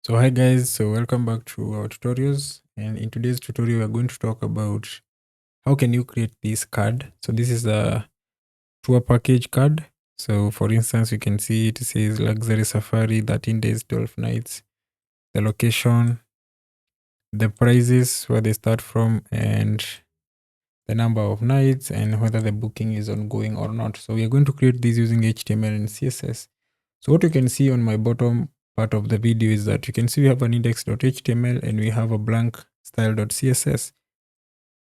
So hi guys, so welcome back to our tutorials, and in today's tutorial we're going to talk about how can you create this card. So this is a tour package card. So for instance, you can see it says luxury safari, 13 days, 12 nights, the location, the prices, where they start from, and the number of nights, and whether the booking is ongoing or not. So we are going to create this using HTML and CSS. So what you can see on my bottom part of the video is that you can see we have an index.html and we have a blank style.css.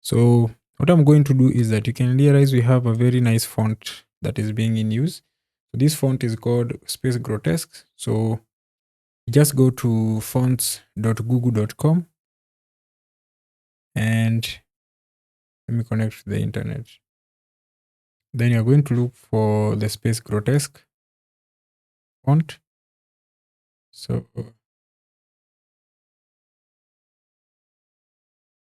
So what I'm going to do is that you can realize we have a very nice font that is being in use. So this font is called Space Grotesque. So just go to fonts.google.com and let me connect to the internet. Then you're going to look for the Space Grotesque font. So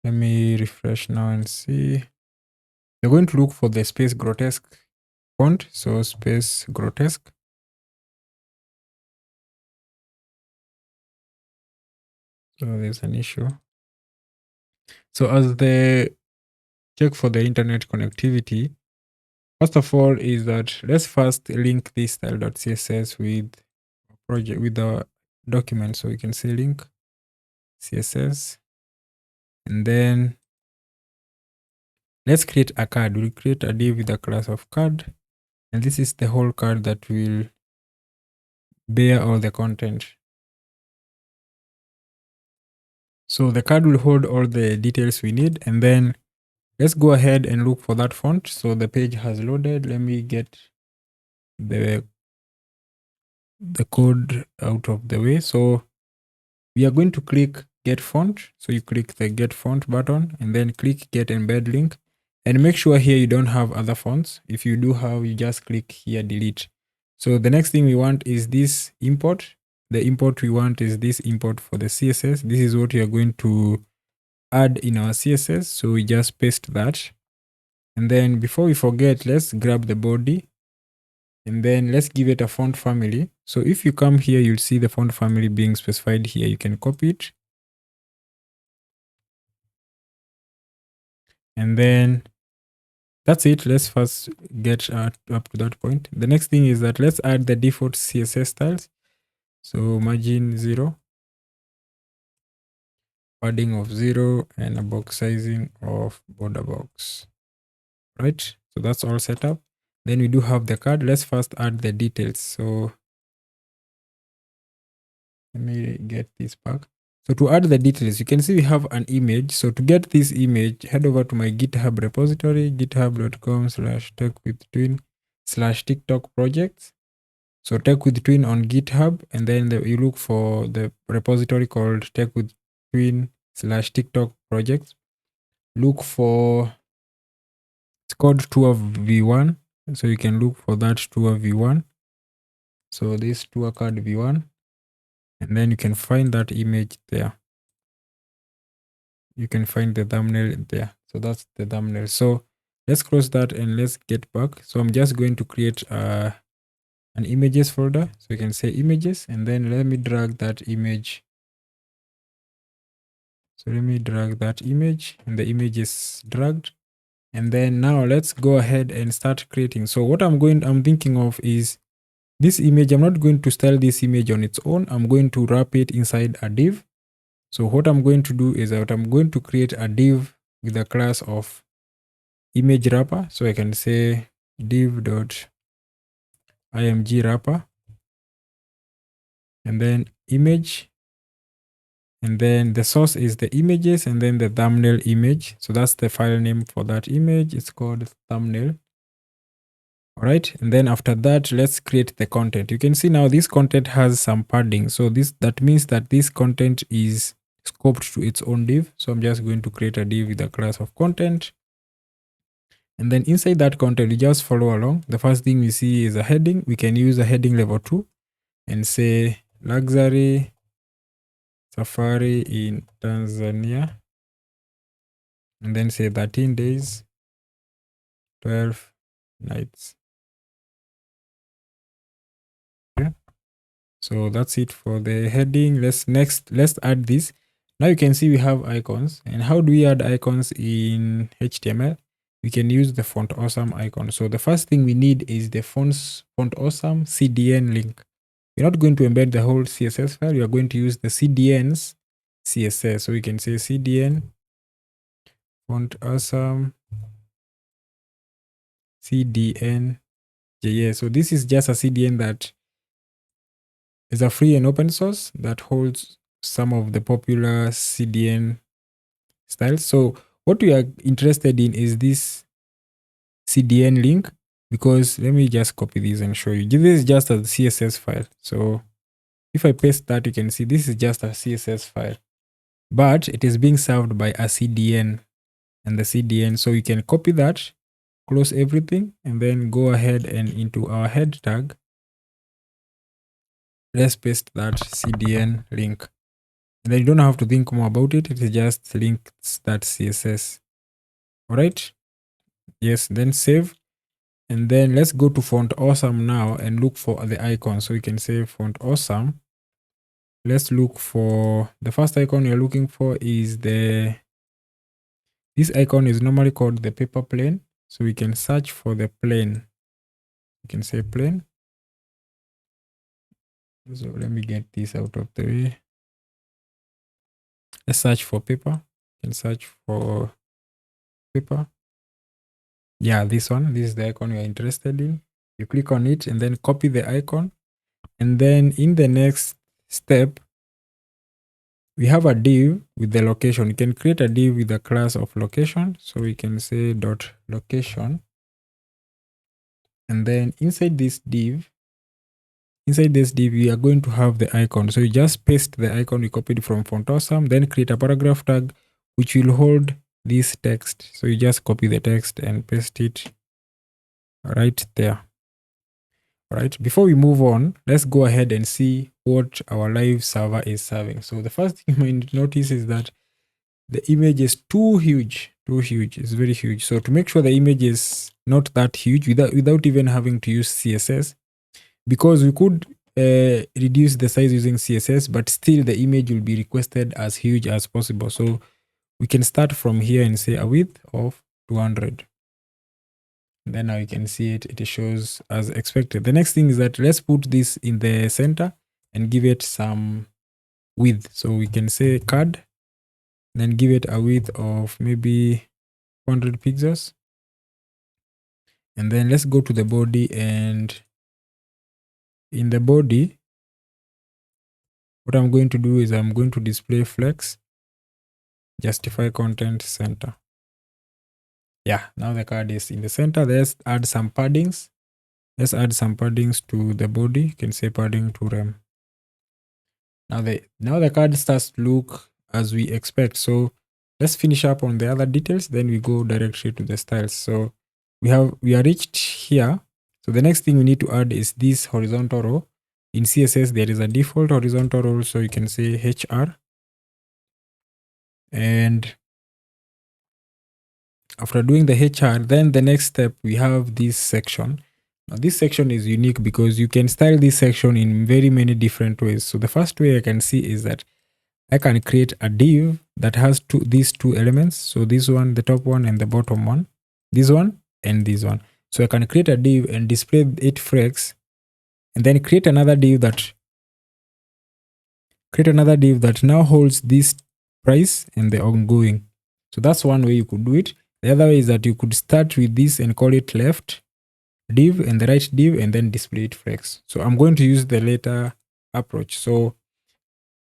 let me refresh now and see. You're going to look for the Space Grotesque font. So Space Grotesque. So there's an issue. So as the check for the internet connectivity, first of all is that let's first link this style.css with project with the document. So we can say link CSS, and then let's create a card. We'll create a div with a class of card, and this is the whole card that will bear all the content. So the card will hold all the details we need, and then let's go ahead and look for that font. So the page has loaded. Let me get the code out of the way. So we are going to click get font. So you click the get font button and then click get embed link, and make sure here you don't have other fonts. If you do have, you just click here delete. So the next thing we want is this import. The import we want is this import for the CSS. This is what we are going to add in our CSS. So we just paste that. And then before we forget, let's grab the body and then let's give it a font family. So if you come here, you'll see the font family being specified here. You can copy it. And then that's it. Let's first get up to that point. The next thing is that let's add the default CSS styles. So margin 0, padding of 0, and a box sizing of border box. Right? So that's all set up. Then we do have the card. Let's first add the details. So let me get this back. So to add the details, you can see we have an image. So to get this image, head over to my GitHub repository, github.com/techwithtwin/TikTok projects. So TechWithTwin on GitHub, and then you look for the repository called TechWithTwin/TikTok projects. Look for, it's called Tour V1. So you can look for that Tour V1. So this tour card V1, and then you can find that image there. You can find the thumbnail there. So that's the thumbnail. So let's close that and let's get back. So I'm just going to create an images folder. So you can say images, and then let me drag that image. So let me drag that image, and the image is dragged. And then now let's go ahead and start creating. So what I'm thinking of is this image. I'm not going to style this image on its own. I'm going to wrap it inside a div. So what I'm going to do is that I'm going to create a div with a class of image wrapper. So I can say div.img wrapper, and then image, and then the source is the images, and then the thumbnail image. So that's the file name for that image. It's called thumbnail. All right. And then after that, let's create the content. You can see now this content has some padding. So that means that this content is scoped to its own div. So I'm just going to create a div with a class of content. And then inside that content, you just follow along. The first thing we see is a heading. We can use a heading level 2 and say luxury safari in Tanzania. And then say 13 days, 12 nights. Okay. So that's it for the heading. Let's add this. Now you can see we have icons. And how do we add icons in HTML? We can use the font awesome icon. So the first thing we need is the font awesome CDN link. We're not going to embed the whole CSS file. We are going to use the CDN's CSS. So we can say CDN font awesome CDN JS. So this is just a CDN that is a free and open source that holds some of the popular CDN styles. So what we are interested in is this CDN link, because let me just copy this and show you. This is just a CSS file. So if I paste that, you can see this is just a CSS file, but it is being served by a CDN and the CDN. So you can copy that, close everything, and then go ahead and into our head tag, let's paste that CDN link. And then you don't have to think more about it. It is just links that CSS. All right. Yes. Then save. And then let's go to font awesome now and look for the icon. So you can say font awesome. Let's look for the first icon you're looking for is this icon is normally called the paper plane. So we can search for the plane. You can say plane. So let me get this out of the way. Let's search for paper. You can search for paper. Yeah, this one. This is the icon you're interested in. You click on it and then copy the icon. And then in the next step, we have a div with the location. You can create a div with a class of location. So we can say dot location. And then inside this div, we are going to have the icon. So you just paste the icon we copied from font awesome, then create a paragraph tag which will hold this text. So you just copy the text and paste it right there. All right, before we move on, let's go ahead and see what our live server is serving. So the first thing you might notice is that the image is too huge. It's very huge. So to make sure the image is not that huge without even having to use CSS, because we could reduce the size using CSS, but still the image will be requested as huge as possible. So we can start from here and say a width of 200. Then now you can see it shows as expected. The next thing is that let's put this in the center and give it some width. So we can say card, then give it a width of maybe 100 pixels. And then let's go to the body, and in the body, what I'm going to do is I'm going to display flex, justify content center. Yeah, now the card is in the center. Let's add some paddings. Let's add some paddings to the body. You can say padding to rem. Now the card starts to look as we expect. So let's finish up on the other details. Then we go directly to the styles. So we are reached here. So the next thing we need to add is this horizontal row. In CSS, there is a default horizontal row. So you can say HR. And after doing the HR, then the next step, we have this section. Now this section is unique because you can style this section in very many different ways. So the first way I can see is that I can create a div that has these two elements. So this one, the top one and the bottom one, this one and this one. So I can create a div and display it flex, and then create another div that now holds this price and the ongoing. So that's one way you could do it. The other way is that you could start with this and call it left div and the right div and then display it flex. So I'm going to use the latter approach. So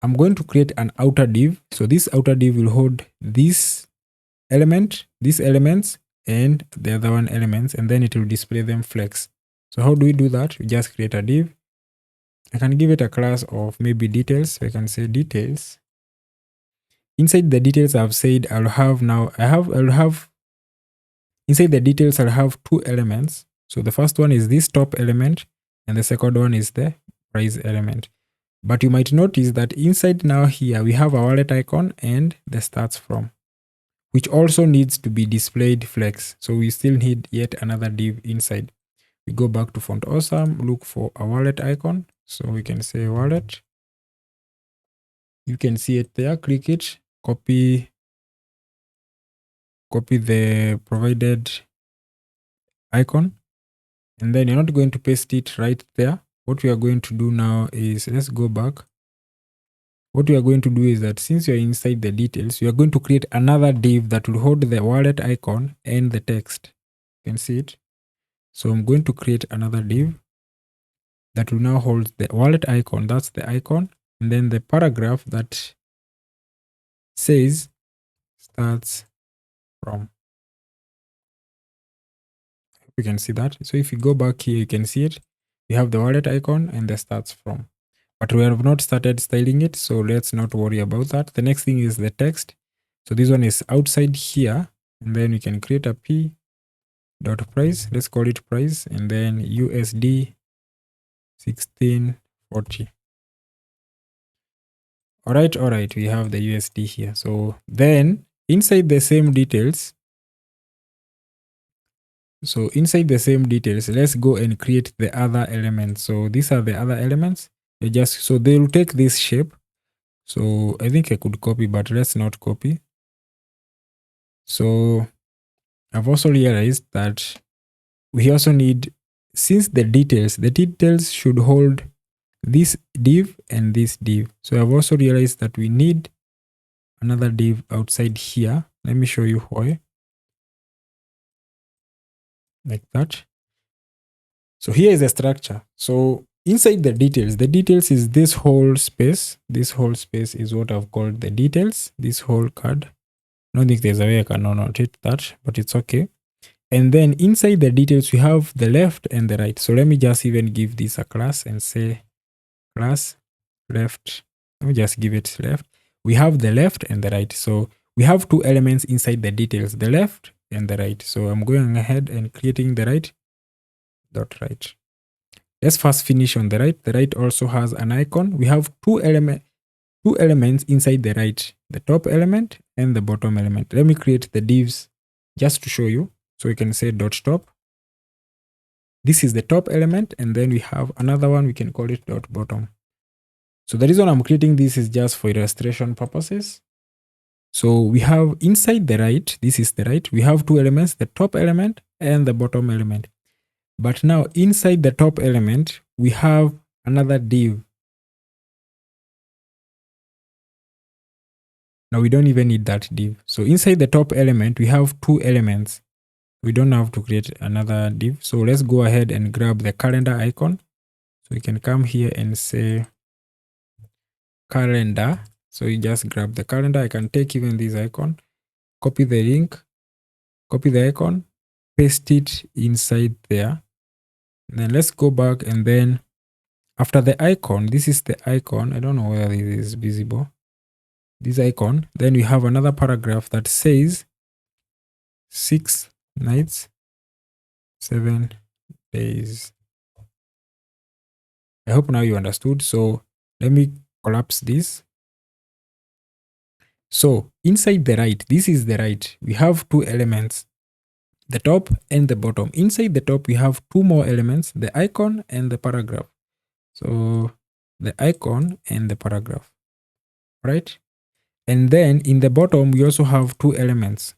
I'm going to create an outer div. So this outer div will hold this element, these elements, and the other one elements, and then it will display them flex. So how do we do that? We just create a div. I can give it a class of maybe details. So I can say details. Inside the details, I've said inside the details, I'll have two elements. So the first one is this top element, and the second one is the price element. But you might notice that inside now here, we have a wallet icon and the starts from, which also needs to be displayed flex. So we still need yet another div inside. We go back to font awesome, look for a wallet icon, So we can say wallet. You can see it there. Click it, copy the provided icon, and then you're not going to paste it right there. What we are going to do now is, let's go back. What we are going to do is that since you're inside the details, we are going to create another div that will hold the wallet icon and the text. You can see it. So I'm going to create another div that will now hold the wallet icon. That's the icon. And then the paragraph that says starts from. You can see that. So if you go back here, you can see it. We have the wallet icon and the starts from. But we have not started styling it, so let's not worry about that. The next thing is the text. So this one is outside here, and then we can create a p dot price. Let's call it price, and then USD 1640. All right, we have the USD here. So then inside the same details, let's go and create the other elements. So these are the other elements. So they will take this shape. So I think I could copy, but let's not copy. So I've also realized that we also need, since the details should hold this div and this div. So I've also realized that we need another div outside here. Let me show you why. Like that. So here is the structure. So inside the details is this whole space. This whole space is what I've called the details, this whole card. I don't think there's a way I can annotate that, but it's okay. And then inside the details, we have the left and the right. So let me just even give this a class and say class left. Let me just give it left. We have the left and the right. So we have two elements inside the details, the left and the right. So I'm going ahead and creating the right dot right. Let's first finish on the right. The right also has an icon. We have two elements inside the right, the top element and the bottom element. Let me create the divs just to show you. So we can say dot top. This is the top element, and then we have another one, we can call it dot bottom. So the reason I'm creating this is just for illustration purposes. So we have inside the right, this is the right, we have two elements, the top element and the bottom element. But now inside the top element, we have another div. Now we don't even need that div. So inside the top element, we have two elements. We don't have to create another div. So let's go ahead and grab the calendar icon. So we can come here and say calendar. So you just grab the calendar. I can take even this icon, copy the link, copy the icon, paste it inside there. And then let's go back, and then after the icon, this is the icon. I don't know whether this is visible. This icon. Then we have another paragraph that says 6 nights, 7 days. I hope now you understood. So let me collapse this. So inside the right, this is the right. We have two elements, the top and the bottom. Inside the top, we have two more elements, the icon and the paragraph. So the icon and the paragraph, right? And then in the bottom, we also have two elements.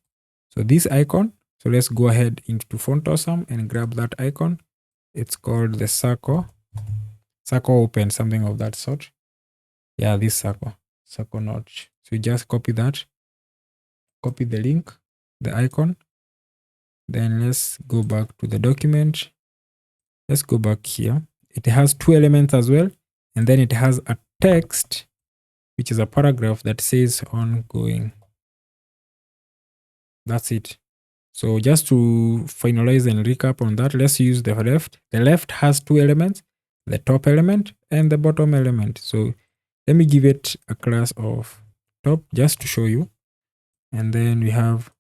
So this icon, so let's go ahead into Font Awesome and grab that icon. It's called the circle open, something of that sort. Yeah, this circle notch. So you just copy that, copy the link, the icon. Then let's go back to the document. Let's go back here. It has two elements as well. And then it has a text, which is a paragraph that says ongoing. That's it. So just to finalize and recap on that, let's use the left. The left has two elements, the top element and the bottom element. So let me give it a class of top just to show you. And then we have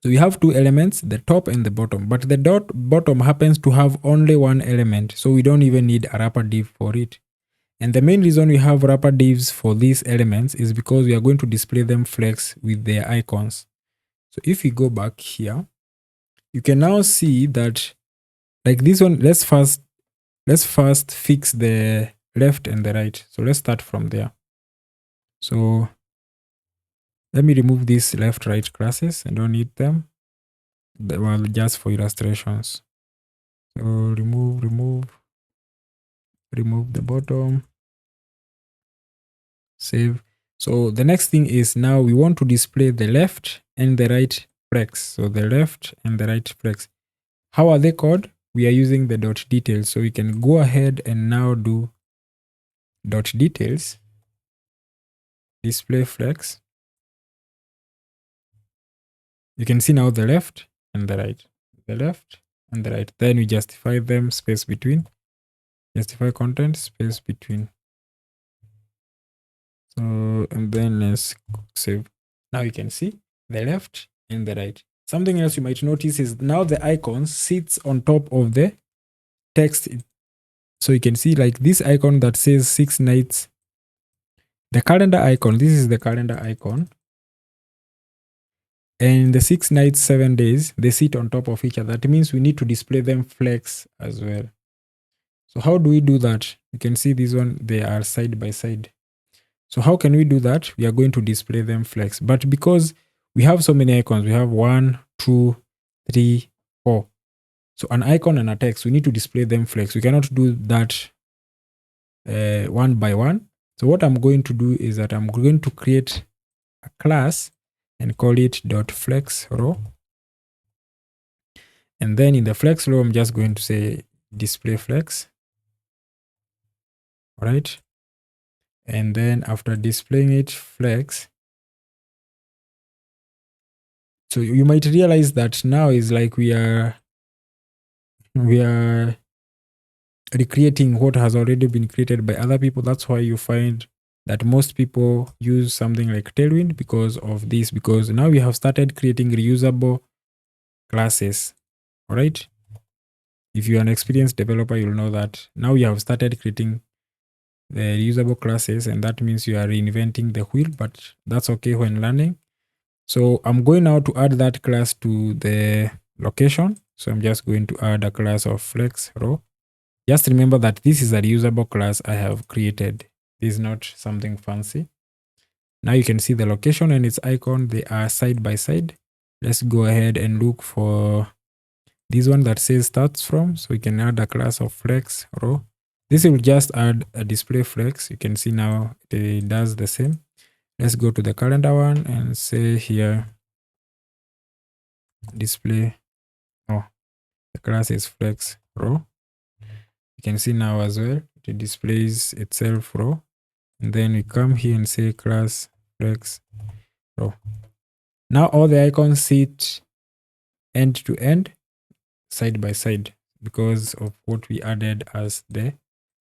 two elements, the top and the bottom, but the bottom happens to have only one element. So we don't even need a wrapper div for it. And the main reason we have wrapper divs for these elements is because we are going to display them flex with their icons. So if we go back here, you can now see that like this one, let's let's first fix the left and the right. So let's start from there. So let me remove these left right classes. I don't need them. Well, just for illustrations. So remove the bottom, save. So the next thing is now we want to display the left and the right flex. So the left and the right flex. How are they called? We are using the dot details. So we can go ahead and now do dot details, display flex. You can see now the left and the right, the left and the right. Then we justify them, space between, justify content, space between. So, and then let's save. Now you can see the left and the right. Something else you might notice is now the icon sits on top of the text. So you can see like this icon that says 6 nights. The calendar icon, this is the calendar icon. And the 6 nights, 7 days, they sit on top of each other. That means we need to display them flex as well. So how do we do that? You can see this one, they are side by side. So how can we do that? We are going to display them flex. But because we have so many icons, we have 1, 2, 3, 4. So an icon and a text, we need to display them flex. We cannot do that one by one. So what I'm going to do is that I'm going to create a class and call it .flex row. And then in the flex row, I'm just going to say display flex. All right. And then after displaying it flex, so you might realize that now is like we are recreating what has already been created by other people. That's why you find that most people use something like Tailwind because of this, because now we have started creating reusable classes. All right. If you're an experienced developer, you'll know that now you have started creating the reusable classes, and that means you are reinventing the wheel, but that's okay when learning. So I'm going now to add that class to the location. So I'm just going to add a class of flex row. Just remember that this is a reusable class I have created. This is not something fancy. Now you can see the location and its icon. They are side by side. Let's go ahead and look for this one that says starts from. So we can add a class of flex row. This will just add a display flex. You can see now it does the same. Let's go to the calendar one and say here display. Oh, the class is flex row. You can see now as well, it displays itself row. And then we come here and say class flex row. Now all the icons sit end to end, side by side, because of what we added as this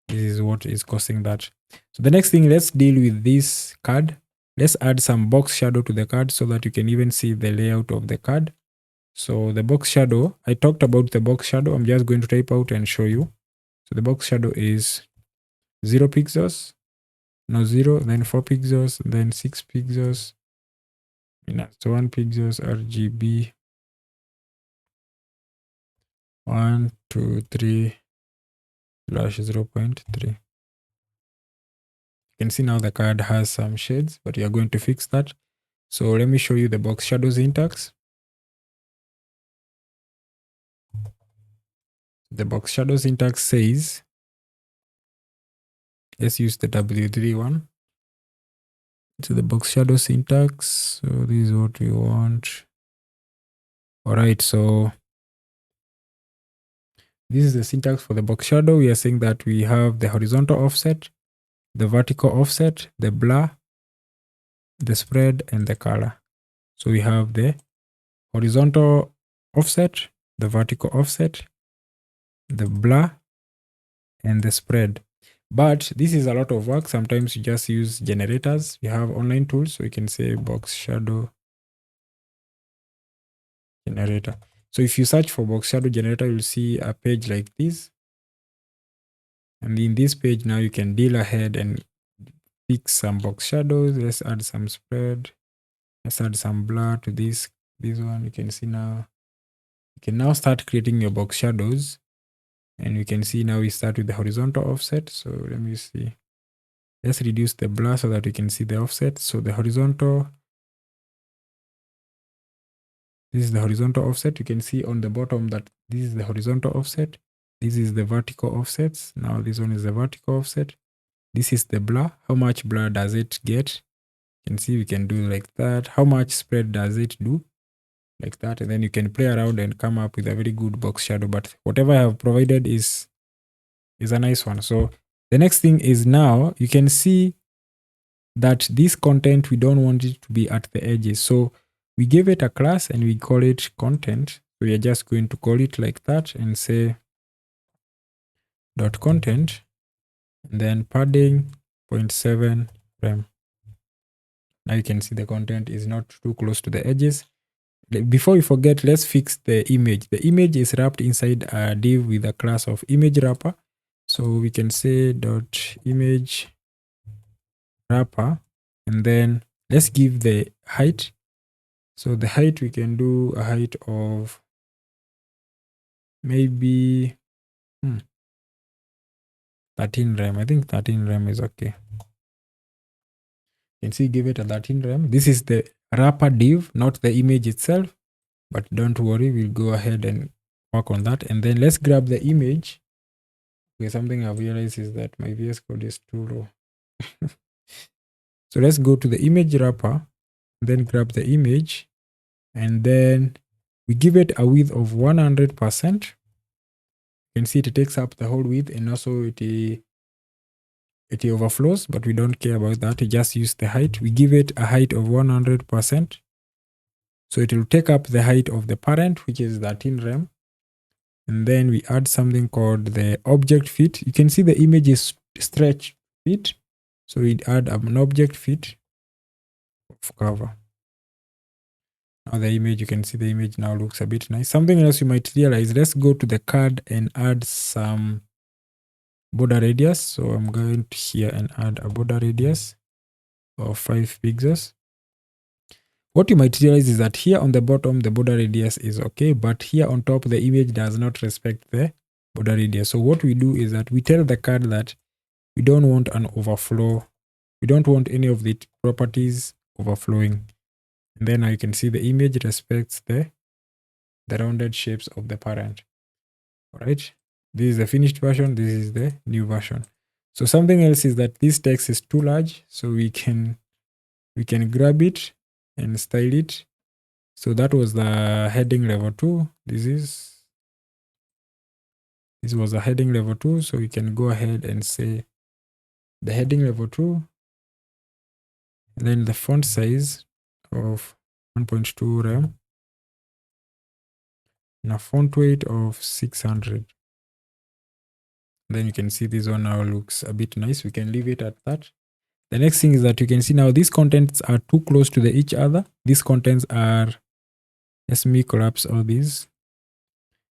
is what is causing that. So the next thing, let's deal with this card. Let's add some box shadow to the card so that you can even see the layout of the card. So the box shadow, I talked about the box shadow. I'm just going to type out and show you. So the box shadow is 0 pixels, no 0, then 4 pixels, then 6 pixels, so 1 pixels RGB, 1, 2, 3, slash 0.3. You can see now the card has some shades, but you are going to fix that. So let me show you the box shadow syntax. The box shadow syntax says, let's use the W3 one. So the box shadow syntax, so this is what we want. All right, so this is the syntax for the box shadow. We are saying that we have the horizontal offset, the vertical offset, the blur, the spread, and the color. So we have the horizontal offset, the vertical offset, the blur, and the spread. But this is a lot of work. Sometimes you just use generators. We have online tools, so you can say box shadow generator. So if you search for box shadow generator, you'll see a page like this. And in this page now you can deal ahead and fix some box shadows. Let's add some spread. Let's add some blur to this one. You can see now you can now start creating your box shadows. And we can see now we start with the horizontal offset. So let me see. Let's reduce the blur so that we can see the offset. So the horizontal, this is the horizontal offset. You can see on the bottom that this is the horizontal offset. This is the vertical offsets. Now this one is the vertical offset. This is the blur. How much blur does it get? You can see we can do like that. How much spread does it do? Like that. And then you can play around and come up with a very good box shadow. But whatever I have provided is a nice one. So the next thing is now you can see that this content, we don't want it to be at the edges. So we give it a class and we call it content. So we are just going to call it like that and say dot content and then padding 0.7 rem. Now you can see the content is not too close to the edges. Before you forget, let's fix the image. The image is wrapped inside a div with a class of image wrapper. So we can say dot image wrapper, and then let's give the height. So the height, we can do a height of maybe 13 rem. I think 13 rem is okay. You can see, give it a 13 rem. This is the wrapper div, not the image itself. But don't worry, we'll go ahead and work on that. And then let's grab the image. Okay, something I've realized is that my VS Code is too low. So let's go to the image wrapper, then grab the image, and then we give it a width of 100%. You can see it takes up the whole width, and also it overflows, but we don't care about that. We just use the height. We give it a height of 100%. So it will take up the height of the parent, which is 13 rem. And then we add something called the object fit. You can see the image is stretch fit. So we add an object fit of cover. Now the image, you can see the image now looks a bit nice. Something else you might realize, let's go to the card and add some border radius. So I'm going to here and add a border radius of 5 pixels. What you might realize is that here on the bottom, the border radius is okay, but here on top, the image does not respect the border radius. So what we do is that we tell the card that we don't want an overflow. We don't want any of the properties overflowing. And then now you can see the image respects the rounded shapes of the parent. All right. This is the finished version. This is the new version. So something else is that this text is too large. So we can grab it and style it. So that was the heading level 2. This was the heading level 2. So we can go ahead and say the heading level 2. And then the font size of 1.2 rem. And a font weight of 600. Then you can see this one now looks a bit nice. We can leave it at that. The next thing is that you can see now these contents are too close to each other. These contents are, let me collapse all these.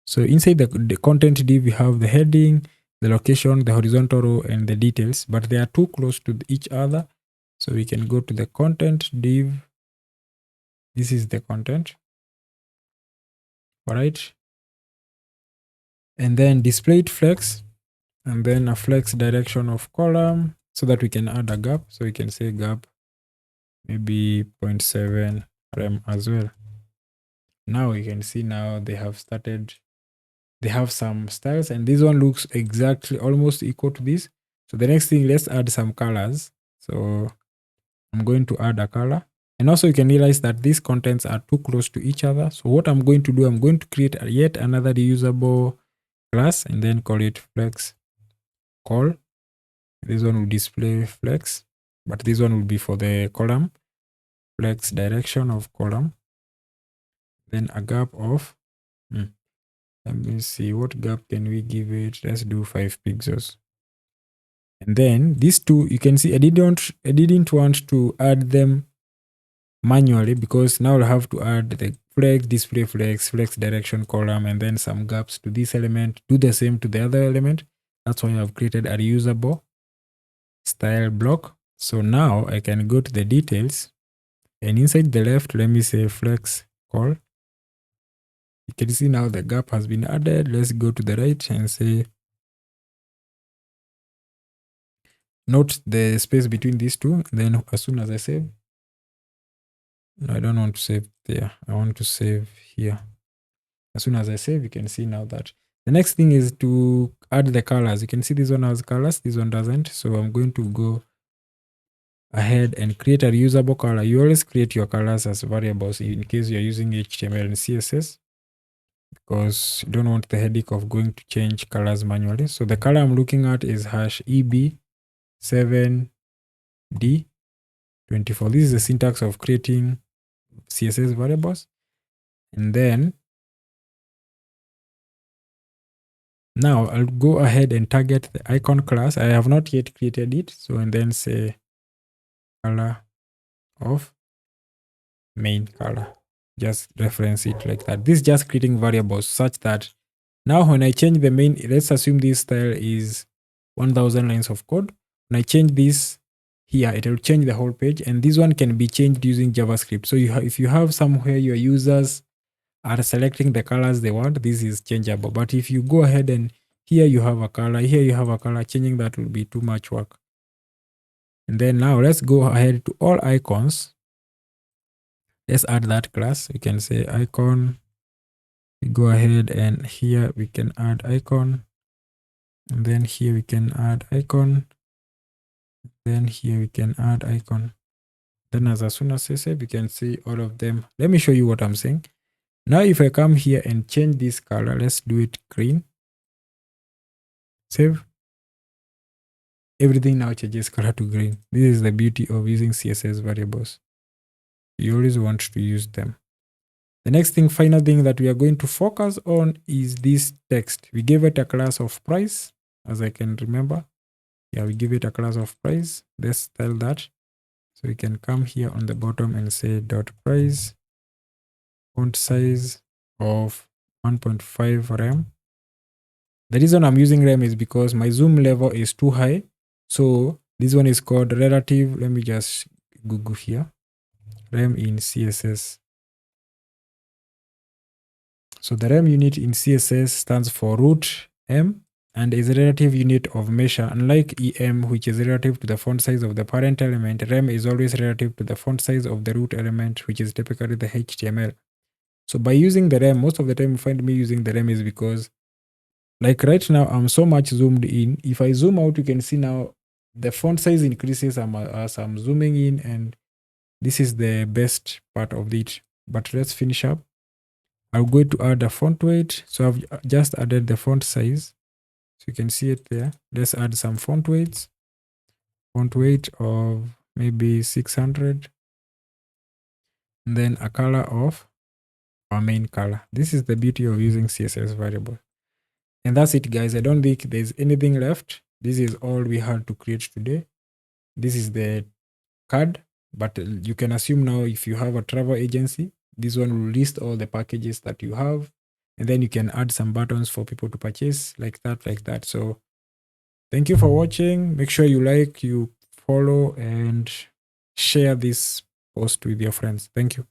So inside the content div, we have the heading, the location, the horizontal row, and the details, but they are too close to each other. So we can go to the content div. This is the content. All right. And then displayed flex, and then a flex direction of column so that we can add a gap. So we can say gap maybe 0.7 rem as well. Now you can see now they have started, they have some styles, and this one looks exactly almost equal to this. So the next thing, let's add some colors. So I'm going to add a color. And also you can realize that these contents are too close to each other. So what I'm going to do, I'm going to create yet another reusable class and then call it flex call. This one will display flex, but this one will be for the column, flex direction of column, then a gap of, let me see, what gap can we give it? Let's do 5 pixels. And then these two, you can see I didn't want to add them manually because now I'll have to add the flex, display flex, flex direction column, and then some gaps to this element, do the same to the other element. That's why I've created a reusable style block. So now I can go to the details, and inside the left, let me say flex call. You can see now the gap has been added. Let's go to the right and say note the space between these two. Then as soon as I save, no, I don't want to save there. I want to save here. As soon as I save, you can see now that the next thing is to add the colors. You can see this one has colors, this one doesn't. So I'm going to go ahead and create a reusable color. You always create your colors as variables in case you're using HTML and CSS, because you don't want the headache of going to change colors manually. So the color I'm looking at is hash EB7D24. This is the syntax of creating CSS variables. And then now I'll go ahead and target the icon class. I have not yet created it. So, and then say color of main color. Just reference it like that. This is just creating variables such that now when I change the main, let's assume this style is 1000 lines of code. When I change this here, it will change the whole page. And this one can be changed using JavaScript. So if you have somewhere your users are selecting the colors they want, this is changeable. But if you go ahead and here you have a color, here you have a color, changing that will be too much work. And then now let's go ahead to all icons. Let's add that class. We can say icon. We go ahead and here we can add icon. And then here we can add icon. Then here we can add icon. Then as soon as I save, you can see all of them. Let me show you what I'm saying. Now if I come here and change this color, let's do it green. Save. Everything now changes color to green. This is the beauty of using CSS variables. You always want to use them. The next thing, final thing that we are going to focus on is this text. We gave it a class of price, as I can remember. Yeah, we give it a class of price. Let's style that. So we can come here on the bottom and say dot price, font size of 1.5 rem. The reason I'm using rem is because my zoom level is too high. So this one is called relative. Let me just Google here. Rem in CSS. So the rem unit in CSS stands for root m and is a relative unit of measure. Unlike em, which is relative to the font size of the parent element, rem is always relative to the font size of the root element, which is typically the HTML. So by using the rem, most of the time you find me using the rem is because, like right now, I'm so much zoomed in. If I zoom out, you can see now the font size increases as I'm zooming in, and this is the best part of it. But let's finish up. I'm going to add a font weight. So I've just added the font size. So you can see it there. Let's add some font weights. Font weight of maybe 600. And then a color of our main color. This is the beauty of using CSS variable. And that's it, guys. I don't think there's anything left. This is all we had to create today. This is the card. But you can assume now if you have a travel agency, this one will list all the packages that you have. And then you can add some buttons for people to purchase like that. So thank you for watching. Make sure you like, you follow, and share this post with your friends. Thank you.